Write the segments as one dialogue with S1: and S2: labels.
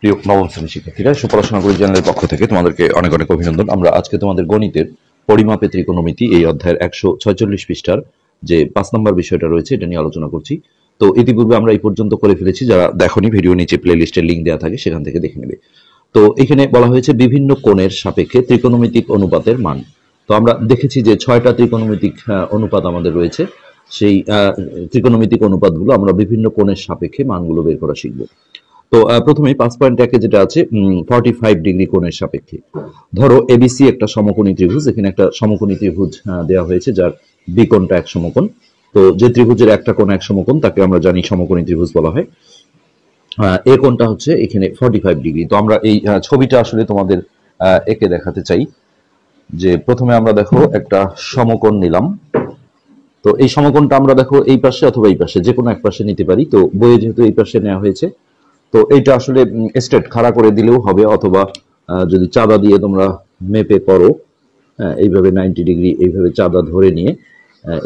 S1: প্রিয় নবম শ্রেণীর শিক্ষার্থীরা, সুপড়াশোনা করি চ্যানেলের পক্ষ থেকে তোমাদেরকে অনেক অনেক অভিনন্দন। আমরা আজকে তোমাদের গণিতের পরিমাপে ত্রিকোণমিতি এই অধ্যায়ের 146 পৃষ্ঠার যে 5 নম্বর বিষয়টা রয়েছে এটা নিয়ে আলোচনা করছি। তো ইতিপূর্বে আমরা এই পর্যন্ত করে ফেলেছি, যারা দেখোনি ভিডিও নিচে প্লে লিস্টের লিঙ্ক দেওয়া থাকে, সেখান থেকে দেখে নেবে। তো এখানে বলা হয়েছে বিভিন্ন কোণের সাপেক্ষে ত্রিকোণমিতিক অনুপাতের মান। তো আমরা দেখেছি যে 6টা ত্রিকোণমিতিক অনুপাত আমাদের রয়েছে। সেই ত্রিকোণমিতিক অনুপাতগুলো আমরা বিভিন্ন কোণের সাপেক্ষে মানগুলো বের করা শিখবো। তো প্রথমেই 5.1 যেটা আছে 45 ডিগ্রি কোণের সাপেক্ষে ধরো এবিসি একটা সমকোণী ত্রিভুজ। এখানে একটা সমকোণী ত্রিভুজ দেওয়া হয়েছে যার বি কোণটা এক সমকোণ। তো যে ত্রিভুজের একটা কোণ এক সমকোণ তাকে আমরা জানি সমকোণী ত্রিভুজ বলা হয়। এ কোণটা হচ্ছে এখানে 45 ডিগ্রি। তো আমরা এই ছবিটা আসলে তোমাদের একে দেখাতে চাই। যে প্রথমে আমরা দেখো একটা সমকোণ নিলাম। তো এই সমকোণটা আমরা দেখো এই পাশে অথবা এই পাশে যে কোনো এক পাশে নিতে পারি। তো বইয়ে যেহেতু এই পাশে নেওয়া হয়েছে, তো এইটা আসলে স্ট্রেট খাড়া করে দিলেও হবে, অথবা যদি চাঁদা দিয়ে তোমরা মেপে করো, এইভাবে 90 ডিগ্রি এইভাবে চাঁদা ধরে নিয়ে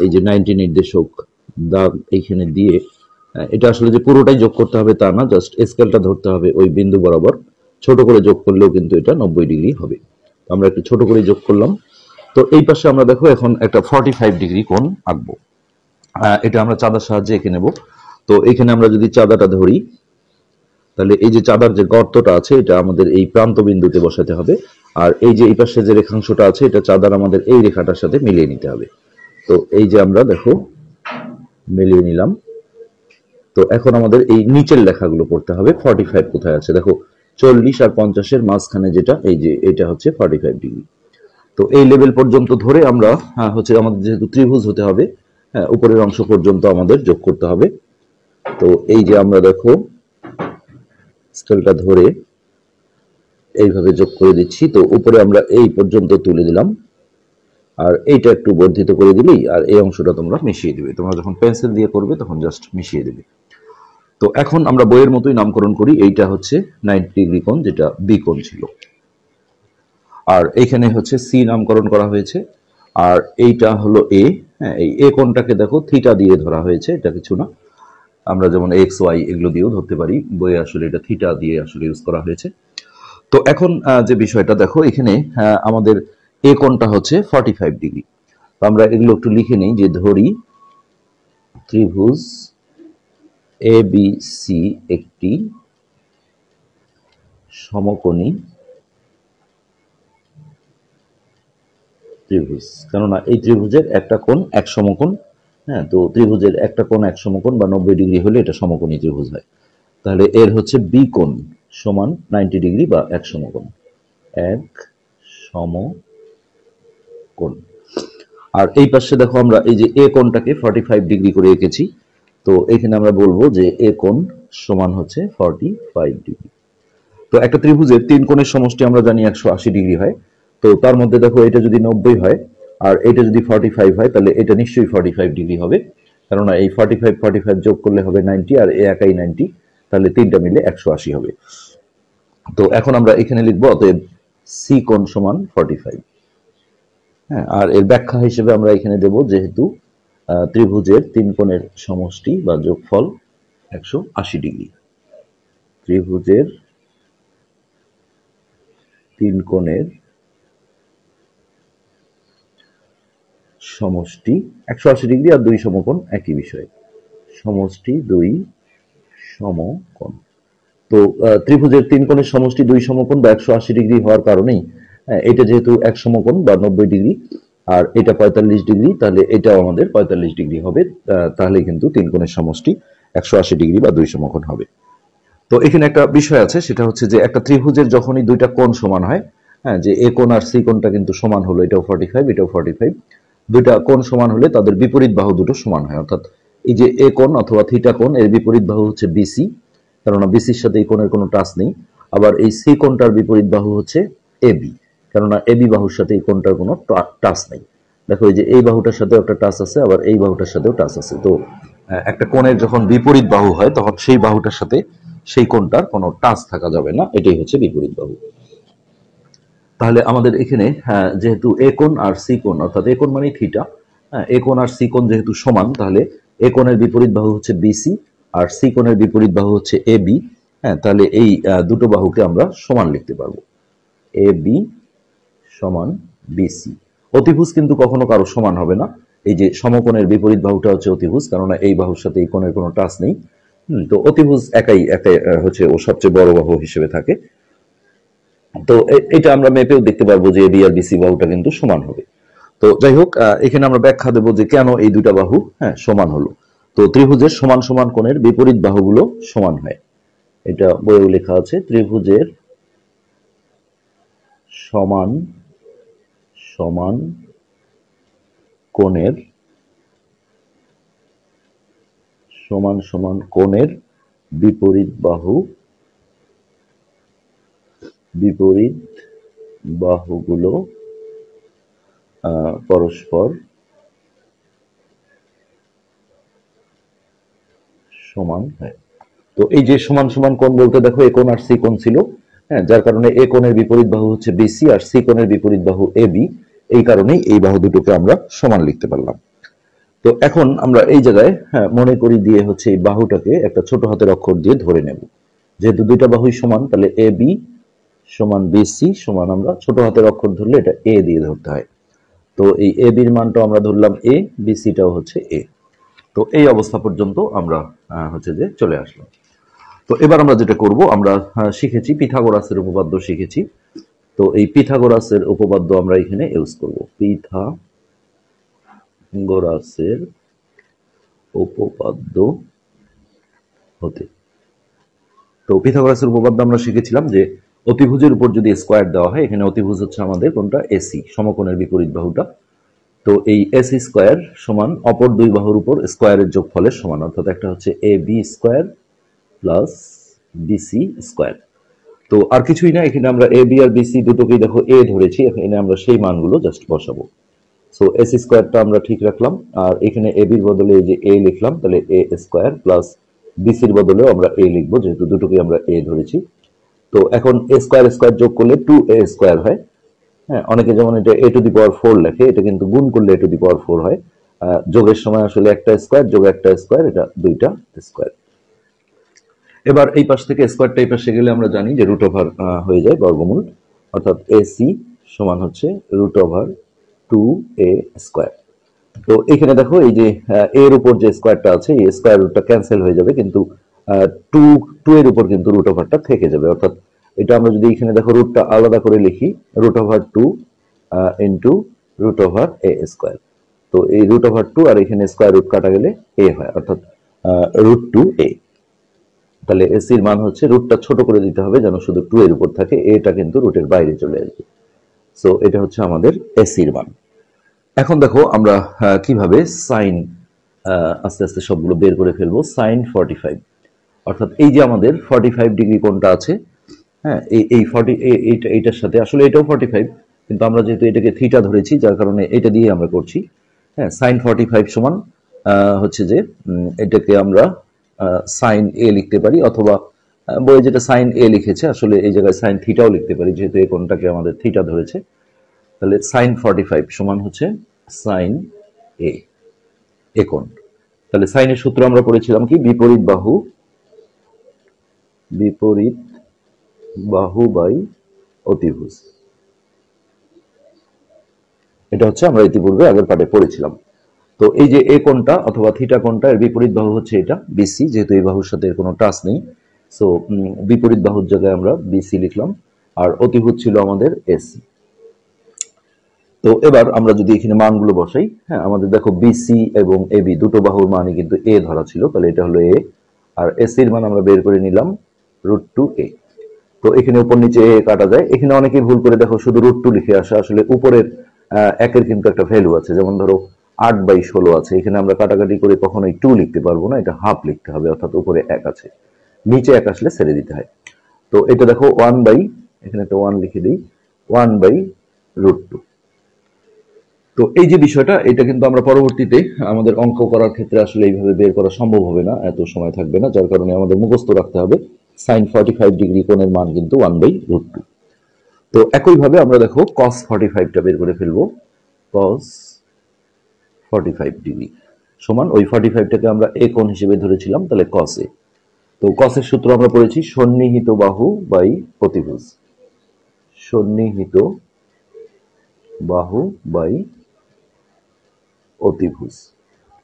S1: এই যে 90 নির্দেশক দাগ এইখানে দিয়ে, এটা আসলে যে পুরোটাই যোগ করতে হবে তা না, জাস্ট স্কেলটা ধরতে হবে ওই বিন্দু বরাবর। ছোট করে যোগ করলেও কিন্তু এটা 90 ডিগ্রি হবে। আমরা একটু ছোট করে যোগ করলাম। তো এই পাশে আমরা দেখো এখন একটা 45 ডিগ্রি কোণ আঁকবো। এটা আমরা চাঁদার সাহায্যে এঁকে নেব। তো এখানে আমরা যদি চাঁদাটা ধরি, তাহলে এই যে চাঁদার যে গর্তটা আছে এটা আমাদের এই প্রান্ত বিন্দুতে বসাতে হবে। আর এই যে এই পাশে যে রেখাংশটা আছে এটা চাঁদার আমাদের এই রেখাটার সাথে মিলিয়ে নিতে হবে। তো এই যে আমরা দেখো মিলিয়ে নিলাম। তো এখন আমাদের এই নিচের লেখাগুলো পড়তে হবে। 45 কোথায় আছে দেখো, 40 আর 50-এর মাঝখানে যেটা, এই যে এটা হচ্ছে 45 ডিগ্রি। তো এই লেভেল পর্যন্ত ধরে আমরা হচ্ছে আমাদের যেহেতু ত্রিভুজ হতে হবে, উপরের অংশ পর্যন্ত আমাদের যোগ করতে হবে। তো এই যে আমরা দেখো স্কেলটা ধরে এইভাবে যোগ করে দিচ্ছি। তো উপরে আমরা এই পর্যন্ত তুলে দিলাম, আর এইটা একটু বর্ধিত করে দিলেই, আর এই অংশটা তোমরা মিশিয়ে দিবে। তোমরা যখন পেন্সিল দিয়ে করবে তখন জাস্ট মিশিয়ে দেবে। তো এখন আমরা বইয়ের মতোই নামকরণ করি। এইটা হচ্ছে 90 ডিগ্রি কোণ, যেটা বি কোণ ছিল। আর এইখানে হচ্ছে সি নামকরণ করা হয়েছে, আর এইটা হলো এ। এই এ কোণটাকে দেখো থিটা দিয়ে ধরা হয়েছে, এটা কিছু না, আমরা যেমন এক্স ওয়াই এগুলো দিয়েও ধরতে পারি, বইয়ে আসলে এটা থিটা দিয়ে আসলে ইউজ করা হয়েছে। তো এখন যে বিষয়টা দেখো, এখানে আমাদের এ কোণটা হচ্ছে 45 ডিগ্রি। তো আমরা এগুলো একটু লিখে নিই। যে ধরি ত্রিভুজ এ বি সি একটি সমকোণী ত্রিভুজ, কেননা এই ত্রিভুজের একটা কোণ এক সমকোণ। তো ত্রিভুজের একটা কোণ এক সমকোণ বা 90 ডিগ্রি হলে এটা সমকোণী ত্রিভুজ হয়। তাহলে এর হচ্ছে বি কোণ সমান 90 ডিগ্রি বা এক সমকোণ, এক সমকোণ। আর এই পাশে দেখো আমরা এই যে এ কোণটাকে 45 ডিগ্রি করে এঁকেছি। তো এখানে আমরা বলবো যে এ কোণ সমান হচ্ছে 45 ডিগ্রি। তো একটা ত্রিভুজের তিন কোণের সমষ্টি আমরা জানি 180 ডিগ্রি হয়। তো তার মধ্যে দেখো এটা যদি 90 হয় আর এটা যদি 45 হয়, তাহলে এটা নিশ্চয়ই 45 ডিগ্রি হবে, কেননা এই 45 যোগ করলে হবে 90, আর এ একাই 90, তাহলে তিনটা মিলে 180 হবে। তো এখন আমরা এখানে লিখবো অতএব সি কোণ সমান 45। আর এর ব্যাখ্যা হিসেবে আমরা এখানে দেব, যেহেতু ত্রিভুজের তিন কোণের সমষ্টি বা যোগফল 180 ডিগ্রি, ত্রিভুজের তিন কোণের সমষ্টি 180 ডিগ্রি, আর দুই সমকোণ একই বিষয়, সমষ্টি দুই সমকোণ। তো ত্রিভুজের তিন কোণের সমষ্টি দুই সমকোণ বা 180 ডিগ্রি হওয়ার কারণেই এটা যেহেতু এক সমকোণ বা 90 ডিগ্রি, আর এটা 45 ডিগ্রি, তাহলে এটাও আমাদের 45 ডিগ্রি হবে। তাহলে কিন্তু তিন কোণের সমষ্টি 180 ডিগ্রি বা দুই সমকোণ হবে। তো এখানে একটা বিষয় আছে, সেটা হচ্ছে যে একটা ত্রিভুজের যখনই দুইটা কোণ সমান হয়, যে এ কোণ আর সি কোণটা কিন্তু সমান হলো, এটাও 45 এটাও 45, দুইটা কোণ সমান হলে তাদের বিপরীত বাহু দুটো সমান হয়। অর্থাৎ এই যে এ কোণ অথবা থিটা কোণ, এর বিপরীত বাহু হচ্ছে বিসি, কেননা বিসির সাথে এই কোণের কোনো টাচ নেই। আবার এই সি কোণটার বিপরীত বাহু হচ্ছে এবি, কেননা এবি বাহুর সাথে এই কোণটার কোনো টাচ নেই। দেখো এই যে এই বাহুটার সাথেও একটা টাচ আছে, আবার এই বাহুটার সাথেও টাচ আছে। তো একটা কোণের যখন বিপরীত বাহু হয় তখন সেই বাহুটার সাথে সেই কোণটার কোনো টাচ থাকা যাবে না, এটাই হচ্ছে বিপরীত বাহু। তাহলে আমাদের এখানে যেহেতু এ কোণ আর সি কোণ, অর্থাৎ এ কোণ মানে থিটা, এ কোণ আর সি কোণ যেহেতু সমান, তাহলে এ কোণের বিপরীত বাহু হচ্ছে বিসি আর সি কোণের বিপরীত বাহু হচ্ছে এবি। হ্যাঁ, তাহলে এই দুটো বাহুকে আমরা সমান লিখতে পারবো, এ বি সমান বিসি। অতিভুজ কিন্তু কখনো কারো সমান হবে না। এই যে সমকোণের বিপরীত বাহুটা হচ্ছে অতিভুজ, কেননা এই বাহুর সাথে এই কোণের কোনো টাচ নেই। তো অতিভুজ একাই একাই হচ্ছে ও সবচেয়ে বড় বাহু হিসেবে থাকে। তো এটা আমরা মেপেও দেখতে পারবো যে বি আর বিসি বাহুটা কিন্তু সমান হবে। তো যাই হোক, এখানে আমরা ব্যাখ্যা দেবো যে কেন এই দুইটা বাহু সমান হলো। তো ত্রিভুজের সমান সমান কোণের বিপরীত বাহুগুলো সমান হয়, এটা বইয়ে লেখা আছে। ত্রিভুজের সমান সমান কোণের সমান সমান কোণের বিপরীত বাহুগুলো পরস্পর সমান হয়। তো এই যে সমান সমান কোণ বলতে দেখো এ কোণ আর সি কোণ ছিল, হ্যাঁ, যার কারণে এ কোণের বিপরীত বাহু হচ্ছে বিসি আর সি কোণের বিপরীত বাহু এ বি। এই কারণেই এই বাহু দুটোকে আমরা সমান লিখতে পারলাম। তো এখন আমরা এই জায়গায় মনে করি দিয়ে হচ্ছে এই বাহুটাকে একটা ছোট হাতের অক্ষর দিয়ে ধরে নেব। যেহেতু দুইটা বাহুই সমান, তাহলে এ বি সমান বিসি সমান আমরা ছোট হাতের অক্ষর ধরলে এটা এ দিয়ে ধরতে হয়। তো এই এ বির মানটাও আমরা ধরলাম এ, বিসিটাও হচ্ছে এ। তো এই অবস্থা পর্যন্ত আমরা হচ্ছে যে চলে আসলাম। তো এবার আমরা যেটা করব, আমরা শিখেছি পিথাগোরাসের উপপাদ্য শিখেছি। তো এই পিথাগোরাসের উপপাদ্য আমরা এখানে ইউজ করব, পিথাগোরাসের উপপাদ্য হতে। তো পিথাগোরাসের উপপাদ্য আমরা শিখেছিলাম যে অতিভুজের উপর যদি স্কোয়ার দেওয়া হয়, এখানে অতিভুজ হচ্ছে আমাদের কোনটা, এসি, সমকোণের বিপরীত বাহুটা। তো এই এসি স্কোয়ার সমান অপর দুই বাহুর উপর স্কোয়ারের যোগফলের সমান, অর্থাৎ একটা হচ্ছে A B square plus BC square. তো আর কিছুই না, এখানে আমরা এ বি আর বিসি দুটোকেই দেখো এ ধরেছি, এখানে আমরা সেই মানগুলো জাস্ট বসাবো। সো এসি স্কোয়ারটা আমরা ঠিক রাখলাম, আর এখানে এ বির বদলে এই যে এ লিখলাম, তাহলে এ স্কোয়ার প্লাস বিসির বদলেও আমরা এ লিখবো, যেহেতু দুটোকেই আমরা এ ধরেছি। তো এখন এ স্কোয়ার স্কোয়ার যোগ করলে 2a স্কোয়ার হয়। হ্যাঁ, অনেকে যেমন এটা এ টু দি পাওয়ার 4 লেখে, এটা কিন্তু গুণ করলে এ টু দি পাওয়ার 4 হয়। যোগের সময় আসলে একটা স্কোয়ার যোগ একটা স্কোয়ার, এটা দুইটা স্কোয়ার। এবার এই পাশ থেকে স্কোয়ারটা এই পাশে গেলে আমরা জানি যে রুট ওভার হয়ে যায় বর্গমূল, অর্থাৎ এসি সমান হচ্ছে রুট ওভার 2a স্কোয়ার। তো এখানে দেখো এই যে এর উপর যে স্কোয়ারটা আছে, এই স্কোয়ার রুটটা ক্যান্সেল হয়ে যাবে, কিন্তু টু টু এর উপর কিন্তু রুট ওভারটা থেকে যাবে। অর্থাৎ এটা আমরা যদি এখানে দেখো রুটটা আলাদা করে লিখি, root over 2 into root over A square. তো এই রুট ওভার 2 আর এখানে স্কোয়ার রুট কাটা গেলে এ হয়, অর্থাৎ √2a। তাহলে এসির মান হচ্ছে, রুটটা ছোট করে দিতে হবে যেন শুধু 2 এর উপর থাকে, এটা কিন্তু রুটের বাইরে চলে আসবে। সো এটা হচ্ছে আমাদের এসির মান। এখন দেখো আমরা কিভাবে সাইন আস্তে আস্তে সবগুলো বের করে ফেলবো। সাইন 45, অর্থাৎ এই যে আমাদের 45 ডিগ্রি কোণটা আছে, হ্যাঁ, এই 40 এইটার সাথে আসলে এটাও 45, কিন্তু আমরা যেহেতু এটাকে থিটা ধরেছি যার কারণে এটা দিয়ে আমরা করছি। হ্যাঁ, সাইন 45 সমান হচ্ছে যে এটাকে আমরা সাইন এ লিখতে পারি, অথবা বইয়ে যেটা সাইন এ লিখেছে আসলে এই জায়গায় সাইন থিটাও লিখতে পারি, যেহেতু এই কোণটাকে আমাদের থিটা ধরেছে। তাহলে সাইন 45 সমান হচ্ছে সাইন এ, এ কোণ। তাহলে সাইনের সূত্র আমরা পড়েছিলাম কি, বিপরীত বাহু বাই অতিভুজ। এটা হচ্ছে আমরা ইতিপূর্বে আগের পাঠে পড়েছিলাম। তো এই যে এ কোণটা অথবা থিটা কোণটা, এর বিপরীত বাহু হচ্ছে এটা বিসি, যেহেতু এই বাহুর সাথে এর কোনো টাচ নেই। সো বিপরীত বাহুর জায়গায় আমরা বিসি লিখলাম, আর অতিভুজ ছিল আমাদের এসি। তো এবার আমরা যদি এখানে মানগুলো বসাই, হ্যাঁ, আমাদের দেখো বিসি এবং এবি দুটো বাহুর মানই কিন্তু এ ধরা ছিল, তাহলে এটা হলো এ, আর এসির মান আমরা বের করে নিলাম √2a। তো এখানে উপর নিচে এ কাটা যায়, এখানে অনেকেই ভুল করে দেখো শুধু √2 লিখে আসে, আসলে উপরের একের কিন্তু একটা ভ্যালু আছে, যেমন ধরো 8/16 আছে, এখানে আমরা কাটাকাটি করে কখনোই 2 লিখতে পারবো না, এটা হাফ লিখতে হবে, অর্থাৎ উপরে 1 আছে, নিচে 1 আসলে ছেড়ে দিতে হয়। তো এটা দেখো এখানে একটা 1 লিখে দিই, 1/√2। তো এই যে বিষয়টা, এটা কিন্তু আমরা পরবর্তীতে আমাদের অঙ্ক করার ক্ষেত্রে আসলে এইভাবে বের করা সম্ভব হবে না, এত সময় থাকবে না, যার কারণে আমাদের মুখস্থ রাখতে হবে সাইন 45 ডিগ্রি কোণের মান কিন্তু 1/√2। তো একইভাবে আমরা দেখো cos 45টা বের করে ফেলবো, cos 45 ডিগ্রি সমান ওই 45টাকে আমরা এ কোণ হিসেবে ধরেছিলাম, তাহলে cos এ। তো কসের সূত্র আমরা পড়েছি সন্নিহিত বাহু বাই অতিভুজ, সন্নিহিত বাহু বাই অতিভুজ।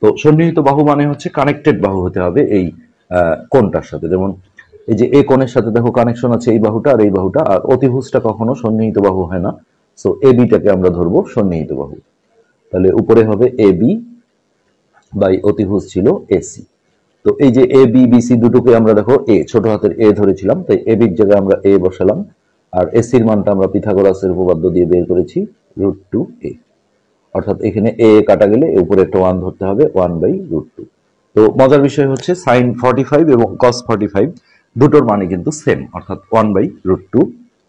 S1: তো সন্নিহিত বাহু মানে হচ্ছে কানেক্টেড বাহু হতে হবে এই কোণটার সাথে, যেমন এই যে এই কোণের সাথে দেখো কানেকশন আছে এই বাহুটা আর এই বাহুটা, আর অতিভুজটা কখনো সন্নিহিত বাহু হয় না। সো এ বিটাকে আমরা ধরবো সন্নিহিত বাহু। তাহলে উপরে হবে এ বি বাই অতিভুজ ছিল এসি। তো এই যে এ বি বিসি দুটোকে আমরা দেখো এ ছোট হাতের এ ধরেছিলাম, তাই এ বির জায়গায় আমরা এ বসালাম, আর এসির মানটা আমরা পিথাগোরাসের উপপাদ্য দিয়ে বের করেছি √2a, অর্থাৎ এখানে এ কাটা গেলে উপরে একটা 1 ধরতে হবে, 1/√2। তো মজার বিষয় হচ্ছে sin 45 এবং cos 45 দুটোর মানে কিন্তু সেম, অর্থাৎ 1/√2।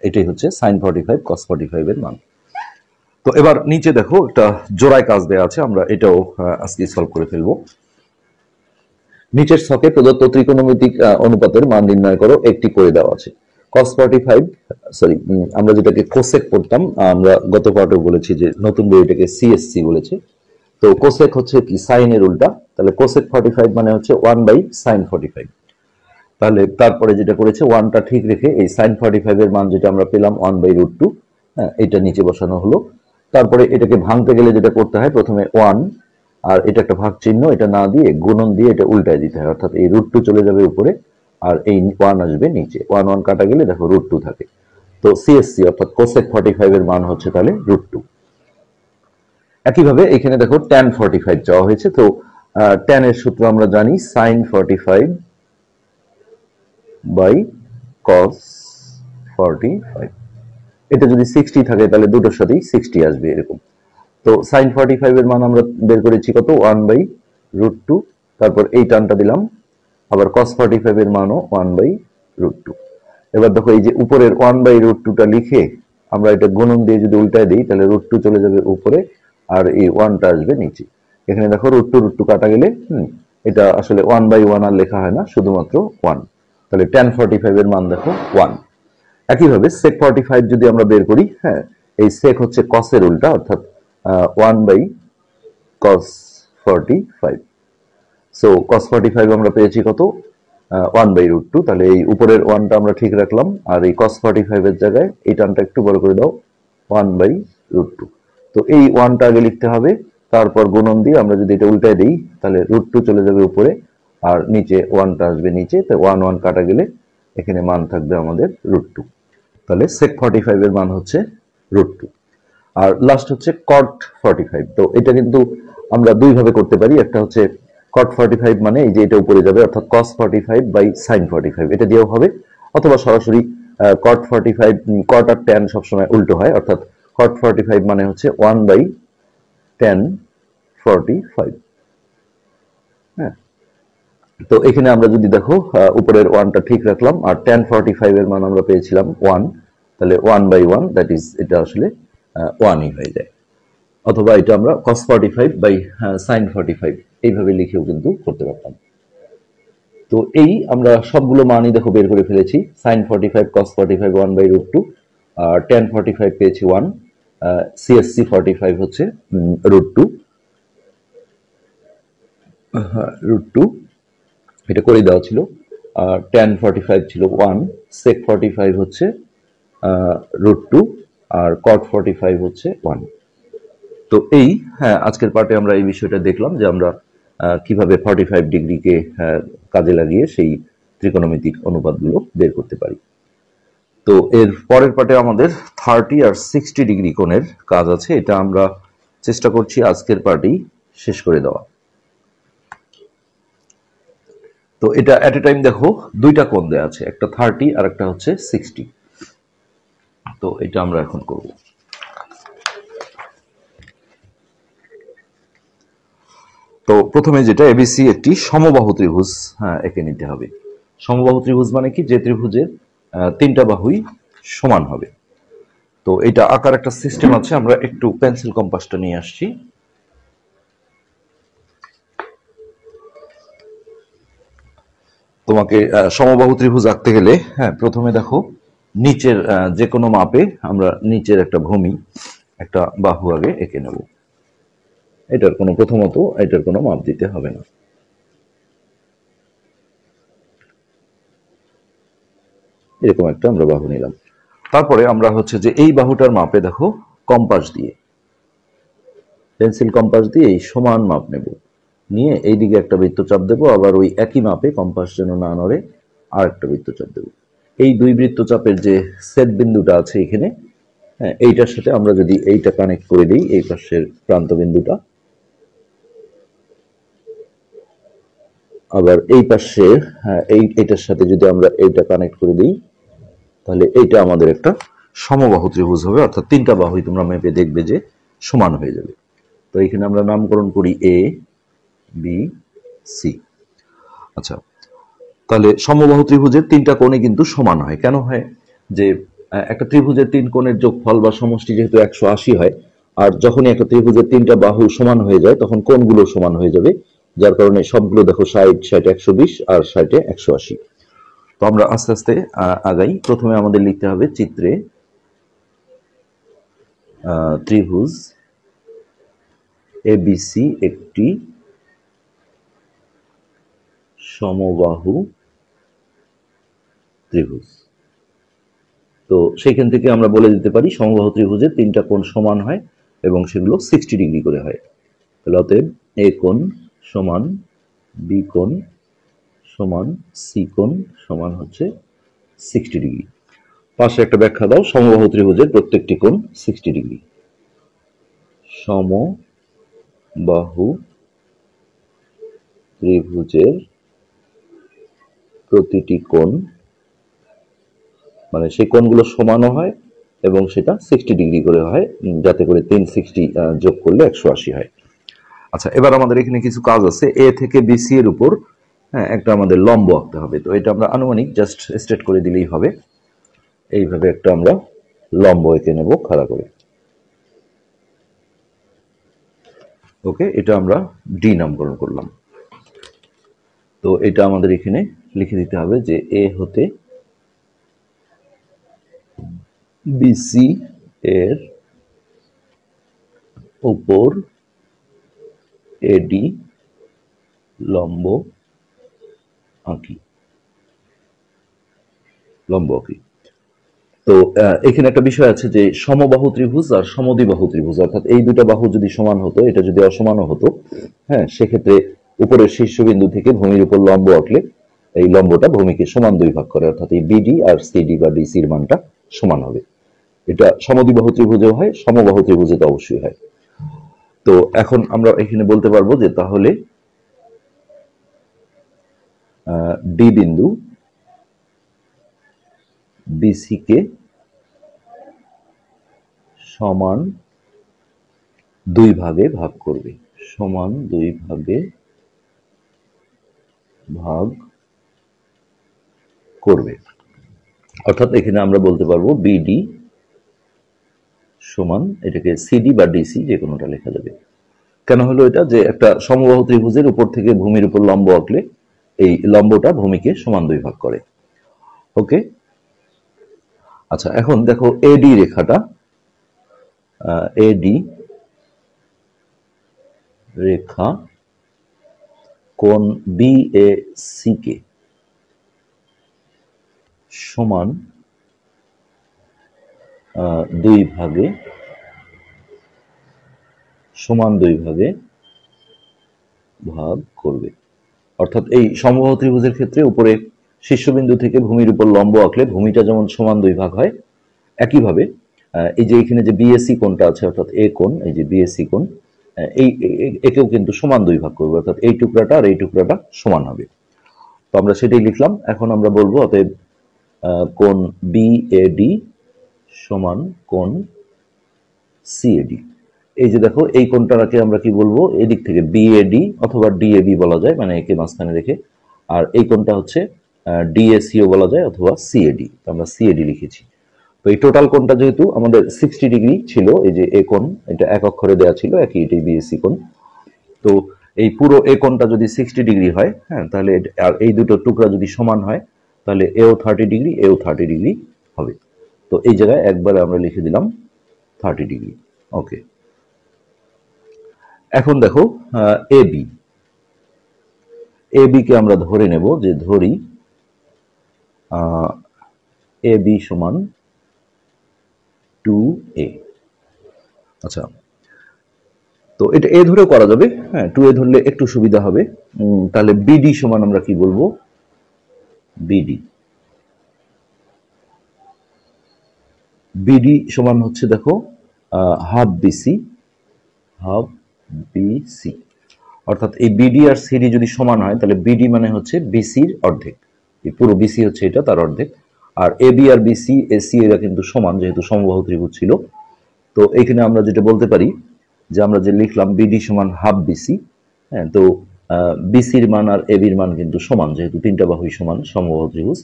S1: এটাই হচ্ছে sin 45 cos 45 এর মান। তো এবার নিচে দেখো একটা জোড়ায় কাজ দেওয়া আছে, আমরা এটাও আজকে সলভ করে ফেলবো। নিচের ছকে প্রদত্ত ত্রিকোণমিতিক অনুপাতের মান নির্ণয় করো, একটি করে দেওয়া আছে। cos 45 সরি আমরা যেটাকে কোসেক পড়তাম, আমরা গত পার্টে বলেছি যে নতুন বইটাকে সিএসসি বলেছে। তো কোসেক হচ্ছে কি সাইনের উল্টা, তাহলে কোসেক 45 মানে হচ্ছে 1/sin 45। তাহলে তারপরে যেটা করেছে ওয়ানটা ঠিক রেখে এই সাইন 45 এর মান যেটা আমরা পেলাম 1/√2, হ্যাঁ এটা নিচে বসানো হলো। তারপরে এটাকে ভাঙতে গেলে যেটা করতে হয়, প্রথমে 1 আর এটা একটা ভাগ চিহ্ন, এটা না দিয়ে গুণন দিয়ে এটা উল্টায় দিতে হয়, অর্থাৎ এই √2 চলে যাবে উপরে আর এই 1 আসবে নিচে, 1 1 কাটা গেলে দেখো √2 থাকে। তো সিএসসি অর্থাৎ কোসেক 45 এর মান হচ্ছে তাহলে √2। একইভাবে এখানে দেখো tan 45 চাওয়া হয়েছে। তো tan এর সূত্র আমরা জানি sin 45 বাই cos 45। এটা যদি 60 থাকে তাহলে দুটোর সাথেই 60 আসবে এরকম। তো sin 45 এর মান আমরা বের করেছি কত, 1/√2। তারপর এই টানটা দিলাম, আবার cos 45 এর মানও 1/√2। এবার দেখো এই যে উপরের 1/√2টা লিখে আমরা এটা গুণন দিয়ে যদি উল্টায় দিই তাহলে √2 চলে যাবে উপরে আর এই 1টা আসবে নিচে। এখানে দেখো √2 কাটা গেলে এটা আসলে 1/1 আর লেখা হয় না, শুধুমাত্র 1। তাহলে tan 45 এর মান দেখো 1। একইভাবে sec 45 যদি আমরা বের করি, হ্যাঁ এই sec হচ্ছে cos এর উল্টা, অর্থাৎ 1/cos 45। সো cos 45 আমরা পেয়েছি কত, 1/√2। তাহলে এই উপরের 1টা আমরা ঠিক রাখলাম, আর এই cos 45 এর জায়গায় এই টানটা একটু বড় করে দাও, 1/√2। তো এই 1টা আগে লিখতে হবে, তারপর গুণন দিয়ে আমরা যদি এটা উল্টায় দিই তাহলে √2 চলে যাবে উপরে আর নিচে 1টা আসবে নিচে, তো 1 1 কাটা গেলে এখানে মান থাকবে আমাদের √2। তাহলে sec 45 এর মান হচ্ছে √2। আর লাস্ট হচ্ছে cot 45। তো এটা কিন্তু আমরা দুই ভাবে করতে পারি, একটা হচ্ছে cot 45 মানে এই যে এটা উপরে যাবে, অর্থাৎ cos 45 বাই sin 45, এটা দিয়েও হবে, অথবা সরাসরি cot 45, cot আর tan সবসময় উল্টো হয়, অর্থাৎ cot 45 মানে হচ্ছে 1/tan 45। হ্যাঁ, তো এখানে আমরা যদি দেখো উপরের 1টা ঠিক রাখলাম আর tan 45 এর মান আমরা পেয়েছিলাম 1, তাহলে 1/1 দ্যাট ইজ এটা আসলে 1ই হয়ে যায়। অথবা এটা আমরা cos 45 বাই sin 45 এইভাবে লিখেও কিন্তু করতে পারতাম। তো এই আমরা সবগুলো মানই দেখো বের করে ফেলেছি। sin 45 cos 45 1/√2, আর tan 45 পেয়েছি 1, CSC 45 হচ্ছে √2, √2 এটা করে দেওয়া ছিল, আর tan 45 ছিল 1, sec 45 হচ্ছে √2 আর cot 45 হচ্ছে 1। তো এই হ্যাঁ আজকের পার্টে আমরা এই বিষয়টা দেখলাম যে আমরা কিভাবে 45 ডিগ্রিকে কাজে লাগিয়ে সেই ত্রিকোণমিতিক অনুপাতগুলো বের করতে পারি। তো এর পরের পার্টে আমাদের 30 আর 60 ডিগ্রি কোণের কাজ আছে, এটা আমরা চেষ্টা করছি আজকের পার্টেই শেষ করে দেওয়া। তো এটা এট এ টাইম দেখো দুইটা কোণ দেওয়া আছে, একটা 30 আর একটা হচ্ছে 60। তো এটা আমরা এখন করব। তো প্রথমে যেটা এবিসি একটি সমবাহু ত্রিভুজ এঁকে নিতে হবে। সমবাহু ত্রিভুজ মানে কি, যে ত্রিভুজের তিনটা বাহুই সমান হবে। তো এটা আকার একটা সিস্টেম আছে, আমরা একটু পেন্সিল কম্পাসটা নিয়ে আসছি। তোমাকে সমবাহু ত্রিভুজ আঁকতে গেলে প্রথমে দেখো নিচের যে কোনো মাপে আমরা নিচের একটা ভূমি, একটা বাহু আগে এঁকে নেব। এটার কোনো প্রথমত এটার কোনো মাপ দিতে হবে না। এরকম একটা আমরা বাহু নিলাম। তারপরে আমরা হচ্ছে যে এই বাহুটার মাপে দেখো কম্পাস দিয়ে, পেন্সিল কম্পাস দিয়ে এই সমান মাপ নেব, নিয়ে এইদিকে একটা বৃত্তচাপ দেবো, আবার ওই একই মাপে কম্পাস যেন না নড়ে আর একটা বৃত্তচাপ দেবো। এই দুই বৃত্তচাপের যে সেট বিন্দুটা আছে এখানে, হ্যাঁ, এইটার সাথে আমরা যদি এইটা কানেক্ট করে দিই, এই পাশের প্রান্ত বিন্দুটা, আবার এই পাশে এইটার সাথে যদি আমরা এইটা কানেক্ট করে দিই, তাহলে এইটা আমাদের একটা সমবাহু ত্রিভুজ হবে। অর্থাৎ তিনটা বাহুই তোমরা মেপে দেখবে যে সমান হয়ে যাবে। তো এখানে আমরা নামকরণ করি এ বি সি। আচ্ছা, তাহলে সমবাহু ত্রিভুজের তিনটা কোণে কিন্তু সমান হয়। কেন হয়? যে একটা ত্রিভুজের তিন কোণের যোগফল বা সমষ্টি যেহেতু 180 হয়, আর যখনই একটা ত্রিভুজের তিনটা বাহু সমান হয়ে যায় তখন কোণগুলো সমান হয়ে যাবে, যার কারণে সবগুলো দেখো 60, 60, 120 আর 60, 180। তো আমরা আস্তে আস্তে আগাই। প্রথমে আমাদের লিখতে হবে চিত্রে ত্রিভুজ এবিসি একটি সমবাহু ত্রিভুজ। তো সেখান থেকে আমরা বলে দিতে পারি সমবাহু ত্রিভুজের তিনটা কোণ সমান হয় এবং সেগুলো 60 ডিগ্রি করে হয়। তাহলে অতএব এ কোণ সমান বি কোণ সমান সি কোণ সমান হচ্ছে 60 ডিগ্রি। পাশে একটা ব্যাখ্যা দাও, সমবাহু ত্রিভুজের প্রত্যেকটি কোণ 60 ডিগ্রি। সমবাহু ত্রিভুজের প্রতিটি কোণ, মানে সেই কোণগুলো সমানও হয় এবং সেটা 60 ডিগ্রি করে হয়, যাতে করে 360 যোগ করলে 180 হয়। আচ্ছা, এবার আমাদের এখানে কিছু কাজ আছে। এ থেকে বিসি এর উপর, হ্যাঁ, একটা আমাদের লম্ব আঁকতে হবে। তো এটা আমরা আনুমানিক জাস্ট স্ট্রেট করে দিলেই হবে। এইভাবে একটা আমরা লম্ব এঁকে নেব খাড়া করে। ওকে, এটা আমরা ডি নামকরণ করলাম। তো এটা আমাদের এখানে লিখে দিতে হবে যে এ হতে বিসি এর উপর এডি লম্ব আঁকি। তো এখানে একটা বিষয় আছে যে সমবাহু ত্রিভুজ আর সমদ্বিবাহু ত্রিভুজ, অর্থাৎ এই দুটো বাহু যদি সমান হতো, এটা যদি অসমানও হতো, হ্যাঁ, সেক্ষেত্রে উপরের শীর্ষবিন্দু থেকে ভূমির উপর লম্ব আঁকলে এই লম্বটা ভূমিকে সমান দুই ভাগ করে, অর্থাৎ এই বিডি আর সিডি বা ডিসির মানটা সমান হবে। এটা সমদ্বিবাহু ত্রিভুজেও হয়, সমবাহু ত্রিভুজে তো অবশ্যই হয়। তো এখন আমরা এখানে বলতে পারবো যে তাহলে ডি বিন্দু বিসি কে সমান দুই ভাগে ভাগ করবে, সমান দুই ভাগে ভাগ করবে। অর্থাৎ এখানে আমরা বলতে পারবো বিডি সমান, এটাকে সিডি বা ডিসি যে কোনোটা লেখা যাবে। কেন হলো এটা? যে একটা সমবাহু ত্রিভুজের উপর থেকে ভূমির উপর লম্ব আঁকলে এই লম্বটা ভূমিকে সমান দুই ভাগ করে। ওকে, আচ্ছা, এখন দেখো এডি রেখাটা, এডি রেখা কোণ বিএসি কে সমান দুই ভাগে ভাগ করবে। অর্থাৎ এই সমবাহু ত্রিভুজের ক্ষেত্রে উপরে শীর্ষবিন্দু থেকে ভূমির উপর লম্ব আঁকলে ভূমিটা যেমন সমান দুই ভাগ হয়, একইভাবে এই যে এখানে যে বিএসি কোণটা আছে, অর্থাৎ এ কোণ, এই যে বিএসি কোণ, এই একেও কিন্তু সমান দুই ভাগ করবে, অর্থাৎ এই টুকরাটা আর এই টুকরাটা সমান হবে। তো আমরা সেটাই লিখলাম। এখন আমরা বলবো অতএব কোণ বিএডি সমান কোণ সিএডি। এই যে দেখো এই কোণটাকে আমরা কি বলবো, এদিক থেকে বিএডি অথবা ডিএবি বলা যায়, মানে একে মাঝখানে রেখে। আর এই কোণটা হচ্ছে ডিএসিও বলা যায় অথবা সিএডি, আমরা সিএডি লিখেছি। তো এই টোটাল কোণটা যেহেতু আমাদের 60 ডিগ্রি ছিল, এই যে এ কোণ, এটা এক অক্ষরে দেওয়া ছিল, একই এটাই বিএসি কোণ। তো এই পুরো এ কোণটা যদি 60 ডিগ্রি হয়, হ্যাঁ, তাহলে আর এই দুটো টুকরা যদি সমান হয়, তাহলে এও 30 ডিগ্রি, এও 30 ডিগ্রি হবে। তো এই জায়গায় একবারে আমরা লিখে দিলাম 30 ডিগ্রি। ওকে, এখন দেখো এবি, এবি কে আমরা ধরে নেব, যে ধরি এ বি সমান 2a। আচ্ছা, তো এটা এ ধরেও করা যাবে, হ্যাঁ 2a ধরলে একটু সুবিধা হবে। তাহলে বিডি সমান আমরা কি বলবো, বিডি বিডি সমান হচ্ছে দেখো হাফ বিসি, হাফ বিসি। অর্থাৎ এই বিডি আর সিডি যদি সমান হয় তাহলে বিডি মানে হচ্ছে বিসির অর্ধেক, এই পুরো বিসি হচ্ছে এটা তার অর্ধেক। আর A B R BC AC এরা কিন্তু সমান, যেহেতু সমবাহু ত্রিভুজ ছিল। তো এখানে আমরা যেটা বলতে পারি যে আমরা যে লিখলাম বিডি সমান হাফ বিসি, হ্যাঁ তো বিসির মান আর এ বির মান কিন্তু সমান, যেহেতু তিনটা বাহুই সমান সমবাহু ত্রিভুজ।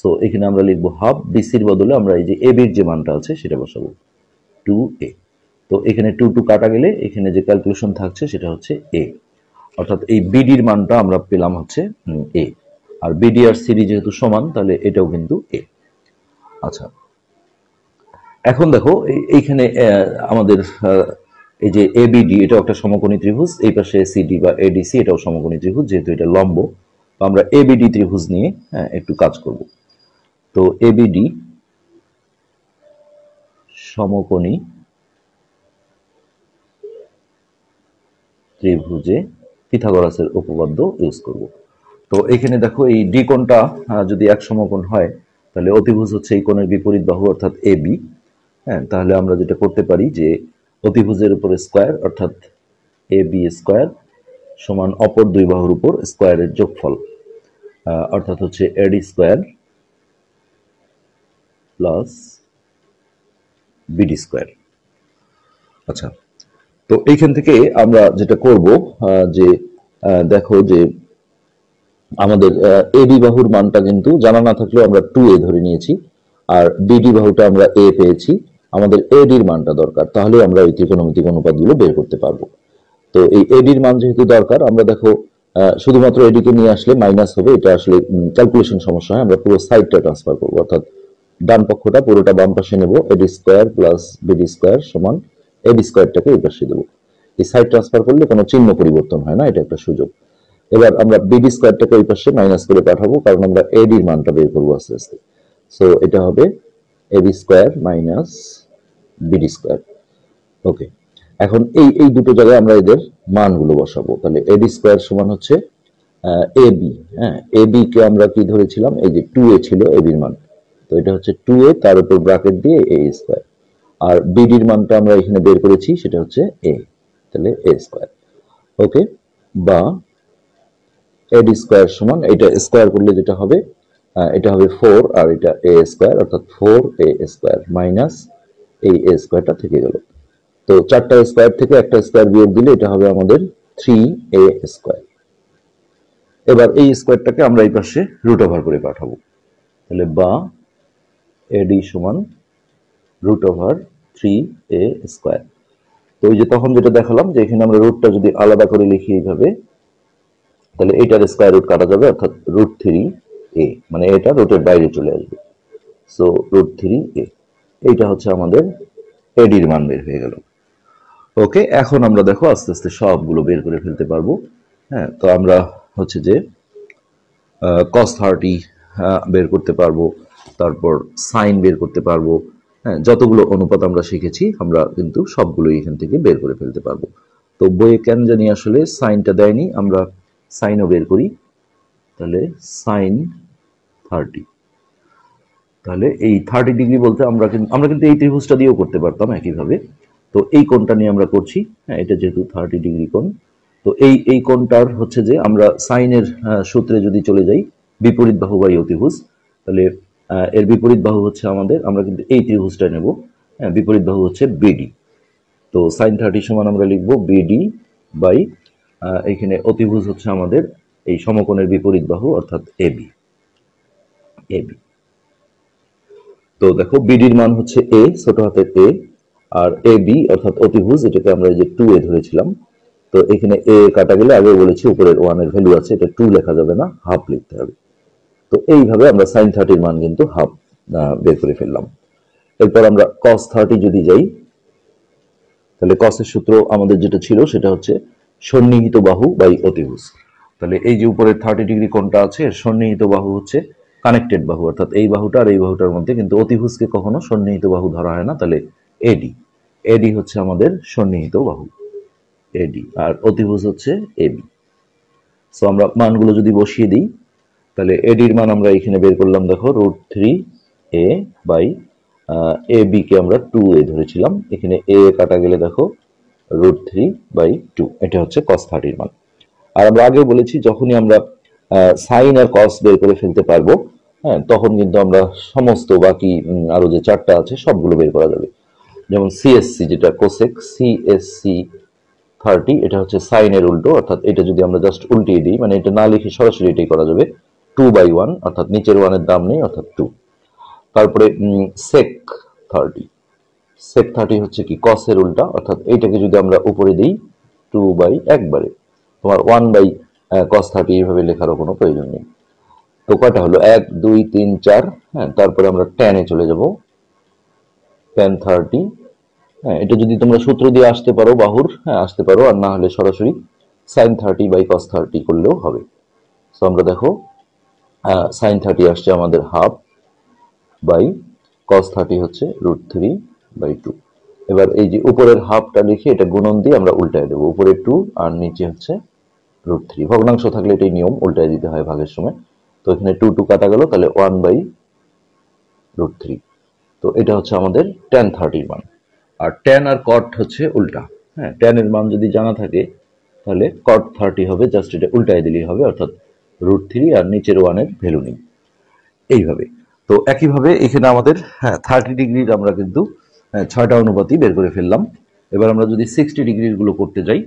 S1: সো এখানে আমরা লিখবো হাফ বিসির বদলে আমরা এই যে এ বির যে মানটা আছে সেটা বসাবো 2a। তো এখানে 2 কাটা গেলে এখানে যে ক্যালকুলেশন থাকছে সেটা হচ্ছে a, অর্থাৎ এই বিডির মানটা আমরা পেলাম হচ্ছে a। আর বিডি আর সিডি যেহেতু সমান তাহলে এটাও কিন্তু a। আচ্ছা, এখন দেখো এইখানে আমাদের এই যে এবিডি এটাও একটা সমকোণী ত্রিভুজ, এই পাশে সিডি বা এডিসি এটাও সমকোণী ত্রিভুজ, যেহেতু এটা লম্ব। তো আমরা এবিডি ত্রিভুজ নিয়ে একটু কাজ করব। তো এবিডি সমকোণী ত্রিভুজে পিথাগোরাসের উপপাদ্য ইউজ করব। তো এখানে দেখো এই ডি কোণটা যদি এক সমকোণ হয় তাহলে অতিভুজ হচ্ছে এই কোণের বিপরীত বাহু অর্থাৎ এ বি। হ্যাঁ, তাহলে আমরা যেটা করতে পারি যে অতিভুজের উপরে স্কোয়ার অর্থাৎ এ বি স্কোয়ার সমান অপর দুই বাহুর উপর স্কোয়ারের যোগফল, অর্থাৎ হচ্ছে এডি স্কোয়ার প্লাস বিডি স্কোয়ার। আচ্ছা, তো এইখান থেকে আমরা যেটা করব যে দেখো যে আমাদের এডি বাহুর মানটা কিন্তু জানা না থাকলেও আমরা 2a ধরে নিয়েছি, আর বিডি বাহুটা আমরা a পেয়েছি। আমাদের এডির মানটা দরকার, তাহলে আমরা এই ত্রিকোণমিতিক অনুপাতগুলো বের করতে পারবো। তো এই এডির মান যেহেতু দরকার, আমরা দেখো শুধুমাত্র এডিকে নিয়ে আসলে মাইনাস হবে, এটা আসলে ক্যালকুলেশন সমস্যা হয়। আমরা পুরো সাইডটা ট্রান্সফার করবো, অর্থাৎ ডান পক্ষটা পুরোটা বাম পাশে নেব, এডি স্কোয়ার প্লাস বিডি স্কোয়ার সমান এডি স্কোয়ারটাকে এই পাশে দেবো। এই সাইড ট্রান্সফার করলে কোনো চিহ্ন পরিবর্তন হয় না, এটা একটা সুযোগ। এবার আমরা বিডি স্কোয়ারটাকে ওই পাশে মাইনাস করে পাঠাবো, কারণ আমরা এডির মানটা বের করবো আস্তে আস্তে। সো এটা হবে AB square minus BD square. Okay, এখন এই এই দুটো জায়গায় আমরা এদের মানগুলো বসাবো। তাহলে এডি স্কোয়ার সমান হচ্ছে এ বি। হ্যাঁ, এ বি কে আমরা কি ধরেছিলাম, এই যে 2a ছিল এ বির মান, তো এটা হচ্ছে 2a তার উপর ব্র্যাকেট দিয়ে এ স্কোয়ার। আর বিডির মানটা আমরা এখানে বের করেছি সেটা হচ্ছে এ, তাহলে এ স্কোয়ার। ওকে, বা এডি স্কোয়ার সমান এটা স্কোয়ার করলে যেটা হবে এটা হবে 4 আর এটা এ স্কোয়ার, অর্থাৎ 4a স্কোয়ার মাইনাস এই এ স্কোয়ারটা থেকে গেল। তো চারটা স্কোয়ার থেকে একটা স্কোয়ার বিয়োগ দিলে এটা হবে আমাদের 3a স্কোয়ার। এবার এই স্কোয়ারটাকে আমরা এই পাশে রুট ওভার করে পাঠাবো, তাহলে বা এডি সমান রুট ওভার 3a স্কোয়ার। তো ওই যে তখন যেটা দেখালাম যে এখানে আমরা রুটটা যদি আলাদা করে লিখি এইভাবে, তাহলে এটার স্কোয়ার রুট কাটা যাবে, অর্থাৎ রুট 3a, মানে এটা রুটের বাইরে চলে আসবে। সো রুট 3a, এইটা হচ্ছে আমাদের এডির মান বের হয়ে গেল। ওকে, এখন আমরা দেখো আস্তে আস্তে সবগুলো বের করে ফেলতে পারবো। হ্যাঁ, তো আমরা হচ্ছে যে cos 30 বের করতে পারবো, তারপর সাইন বের করতে পারবো। হ্যাঁ, যতগুলো অনুপাত আমরা শিখেছি আমরা কিন্তু সবগুলোই এখান থেকে বের করে ফেলতে পারবো। তো বইয়ে কেন জানি আসলে সাইনটা দেয়নি, আমরা সাইনও বের করি। তাহলে সাইন 30, তাহলে এই 30 ডিগ্রি বলতে আমরা কিন্তু এই ত্রিভুজটা দিয়েও করতে পারতাম একইভাবে। তো এই কোণটা নিয়ে আমরা করছি, হ্যাঁ এটা যেহেতু 30 ডিগ্রি কোণ। তো এই কোণটার হচ্ছে যে আমরা সাইনের সূত্রে যদি চলে যাই, বিপরীত বাহু বাই অতিভুজ, তাহলে এর বিপরীত বাহু হচ্ছে আমাদের, আমরা কিন্তু এই ত্রিভুজটা নেব, হ্যাঁ বিপরীত বাহু হচ্ছে বিডি। তো সাইন 30 সমান আমরা লিখবো বিডি বাই এখানে অতিভুজ হচ্ছে আমাদের এই সমকোণের বিপরীত বাহু অর্থাৎ এবি। এবি, তো দেখো বিডির মান হচ্ছে এ, ছোট হাতের এ, আর এ বি অর্থাৎ অতিভুজ, এটাকে আমরা এই যে 2a ধরেছিলাম। তো এখানে এ কাটা গেলে আগে বলেছি উপরের 1 এর ভ্যালু আছে, এটা 2 লেখা যাবে না, হাফ লিখতে হবে। তো এইভাবে আমরা সাইন 30 মান কিন্তু হাফ বের করে ফেললাম। এরপর আমরা cos 30 যদি যাই, তাহলে cos এর সূত্র আমাদের যেটা ছিল সেটা হচ্ছে সন্নিহিত বাহু বাই অতিভুজ। তাহলে এই যে উপরের 30 ডিগ্রি কোণটা আছে, এর সন্নিহিত বাহু হচ্ছে কানেক্টেড বাহু, অর্থাৎ এই বাহুটা আর এই বাহুটার মধ্যে, কিন্তু অতিভুজকে কখনো সন্নিহিত বাহু ধরা হয় না। তাহলে এডি, এডি হচ্ছে আমাদের সন্নিহিত বাহু এডি, আর অতিভুজ হচ্ছে এবি। সো আমরা মানগুলো যদি বসিয়ে দিই, তাহলে এডির মান আমরা এখানে বের করলাম, দেখো √3a বাই এ বি কে আমরা 2a ধরেছিলাম, এখানে এ কাটা গেলে দেখো √3/2, এটা হচ্ছে cos 30 মান। আর আমরা আগেও বলেছি যখনই আমরা সাইন আর কস বের করে ফেলতে পারবো, হ্যাঁ, তখন কিন্তু আমরা সমস্ত বাকি আরো যে চারটা আছে সবগুলো বের করা যাবে। যেমন সিএসসি, যেটা কোসেক সিএসসি 30, এটা হচ্ছে সাইনের উল্টো, অর্থাৎ এটা যদি আমরা জাস্ট উল্টিয়ে দিই, মানে এটা না লিখে সরাসরি এটাই করা যাবে, 2/1, অর্থাৎ নিচের ওয়ানের দাম নেই, অর্থাৎ 2। তারপরে সেক 30, সেক 30 হচ্ছে কি কসের উল্টা, অর্থাৎ এইটাকে যদি আমরা উপরে দিই 2/একবারে, তোমার 1/cos 30 এইভাবে লেখারও কোনো প্রয়োজন নেই। তো কয়টা হলো, 1 2 3 4, হ্যাঁ। তারপরে আমরা ট্যানে চলে যাব, ট্যান 30, হ্যাঁ, এটা যদি তোমরা সূত্র দিয়ে আসতে পারো বাহুর, হ্যাঁ আসতে পারো, আর না হলে সরাসরি sin 30/cos 30 করলেও হবে। তো আমরা দেখো sin 30 আসছে আমাদের হাফ বাই cos 30 হচ্ছে √3/2। এবার এই যে উপরের হাফটা লিখে এটা গুণন দিয়ে আমরা উল্টায় দেবো, উপরে 2 আর নিচে হচ্ছে √3। ভগ্নাংশ থাকলে এটাই নিয়ম, উল্টায় দিতে হয় ভাগের সময়। তো এখানে 2 2 কাটা গেল, তাহলে 1/√3। তো এটা হচ্ছে আমাদের tan 30 মান। আর ট্যান আর কট হচ্ছে উল্টা, হ্যাঁ। ট্যানের মান যদি জানা থাকে তাহলে cot 30 হবে, জাস্ট এটা উল্টায় দিলেই হবে, অর্থাৎ √3 আর নিচের ওয়ানের ভ্যালু নেই, এইভাবে। তো একইভাবে এখানে আমাদের 30 ডিগ্রির আমরা কিন্তু 6টা অনুপাতই বের করে ফেললাম। এবার আমরা যদি 60 ডিগ্রির গুলো করতে যাই,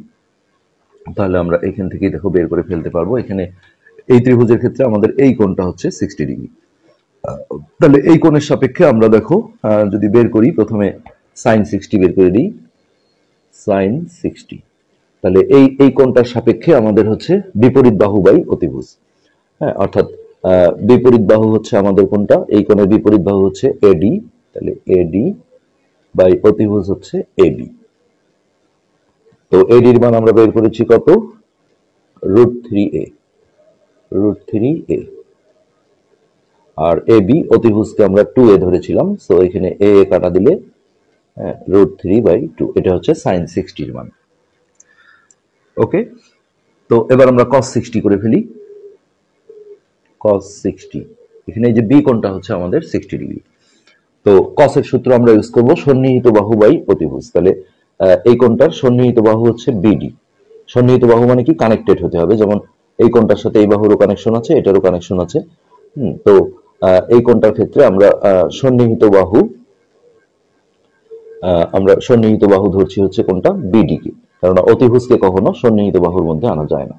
S1: তাহলে আমরা এখান থেকেই দেখো বের করে ফেলতে পারবো। এখানে এই ত্রিভুজের ক্ষেত্রে আমাদের এই কোণটা হচ্ছে 60 ডিগ্রি। তাহলে এই কোণের সাপেক্ষে আমরা দেখো যদি বের করি, প্রথমে sin 60 বের করে দিই, sin 60, তাহলে এই কোণটার সাপেক্ষে আমাদের হচ্ছে বিপরীত বাহু বাই অতিভুজ, হ্যাঁ। অর্থাৎ বিপরীত বাহু হচ্ছে আমাদের কোনটা, এই কোণের বিপরীত বাহু হচ্ছে এডি, তাহলে এডি বাই অতিভুজ হচ্ছে এবি। তো এডির মান আমরা বের করেছি কত, √3a, √3a, আর এবি অতিভুজকে আমরা 2a ধরেছিলাম, সো এখানে এ কাটা দিলে √3/2, এটা হচ্ছে sin 60 এর মান। ওকে, তো এবার আমরা cos 60 করে ফেলি। cos 60, এখানে এই যে বি কোণটা হচ্ছে আমাদের 60 ডিগ্রি। তো cos এর সূত্র আমরা ইউজ করব সন্নিহিত বাহু বাই অতিভুজ। তাহলে এই কোণটার সন্নিহিত বাহু হচ্ছে বিডি। সন্নিহিত বাহু মানে কি, কানেক্টেড হতে হবে, যেমন এই কোণটার সাথে এই বাহুরও কানেকশন আছে, এটারও কানেকশন আছে। তো এই কোণটার ক্ষেত্রে আমরা সন্নিহিত বাহু ধরছি হচ্ছে কোনটা, বিডি কে, কারণ অতিভুজকে কখনো সন্নিহিত বাহুর মধ্যে আনা যায় না।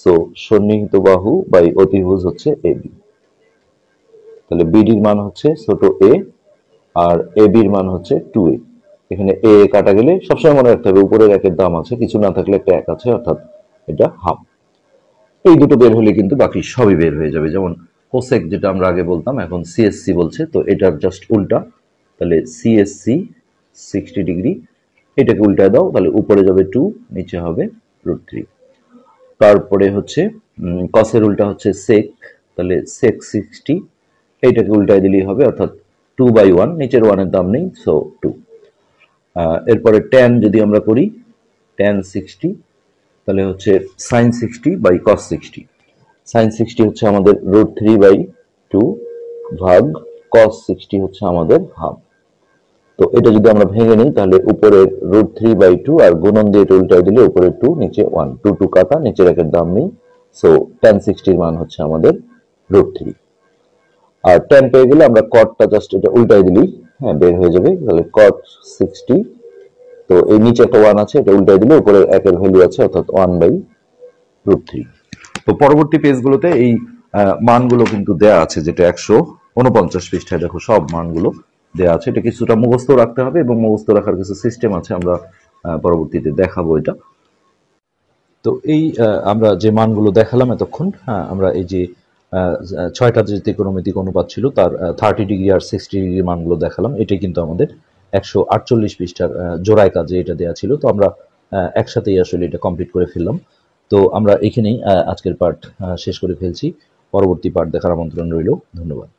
S1: সো সন্নিহিত বাহু বাই অতিভুজ হচ্ছে এবি। তাহলে বিডির মান হচ্ছে ছোট এ, আর এবির মান হচ্ছে 2a। এখানে এ কাটা গেলে সবসময় মনে রাখতে হবে উপরের একের দাম আছে, কিছু না থাকলে একটা এক আছে, অর্থাৎ এটা হাফ। এই দুটো বের হলে কিন্তু বাকি সবই বের হয়ে যাবে। যেমন কোসেক যেটা আমরা আগে বলতাম, এখন সিএসসি বলছে, তো এটার জাস্ট উল্টা। তাহলে সিএসসি 60 ডিগ্রি, এটাকে উল্টায় দাও, তাহলে উপরে যাবে 2, নিচে হবে √3। তারপরে হচ্ছে কসের উল্টা হচ্ছে সেক, তাহলে সেক 60, এইটাকে উল্টায় দিলেই হবে, অর্থাৎ 2/1, নিচের ওয়ানের দাম নেই, সো 2। এরপরে ট্যান যদি আমরা করি, ট্যান 60, তাহলে হচ্ছে sin 60/cos 60। sin 60 হচ্ছে আমাদের √3/2 ভাগ cos 60 হচ্ছে আমাদের হাফ। তো এটা যদি আমরা ভেঙে নিই, তাহলে উপরে √3/2 আর গুণন দিয়ে এটা উল্টায় দিলে উপরে 2, নিচে 1, 2 2 কাটা, নিচের একের দাম নেই, সো tan 60 এর মান হচ্ছে আমাদের √3। আর tan পেয়ে গেলে আমরা cotটা জাস্ট এটা উল্টায় দিলেই হ্যাঁ বের হয়ে যাবে, তাহলে cot 60। তো এই নিচে একটা 1 আছে, এটা উল্টায় দিলে উপরে একের ভ্যালু আছে, অর্থাৎ 1/√3। তো পরবর্তী পেজগুলোতে এই মানগুলো কিন্তু দেয়া আছে, যেটা 149 পৃষ্ঠায় দেখো সব মানগুলো দেয়া আছে। এটা কিছুটা মুখস্থ রাখতে হবে, এবং মুখস্থ রাখার কিছু সিস্টেম আছে, আমরা পরবর্তীতে দেখাবো এটা। তো এই আমরা যে মানগুলো দেখালাম এতক্ষণ, আমরা এই যে 6টা যে ত্রিকোণমিতিক অনুপাত ছিল তার 30 ডিগ্রি আর 60 ডিগ্রি মানগুলো দেখালাম। এটাই কিন্তু আমাদের 148 পৃষ্ঠার জোড়ায় কাজে এটা দেয়া ছিল। তো আমরা একসাথেই আসলে এটা কমপ্লিট করে ফেললাম। তো আমরা এখানেই আজকের পার্ট শেষ করে ফেলছি। পরবর্তী পাঠ দেখার আমন্ত্রণ রইল। ধন্যবাদ।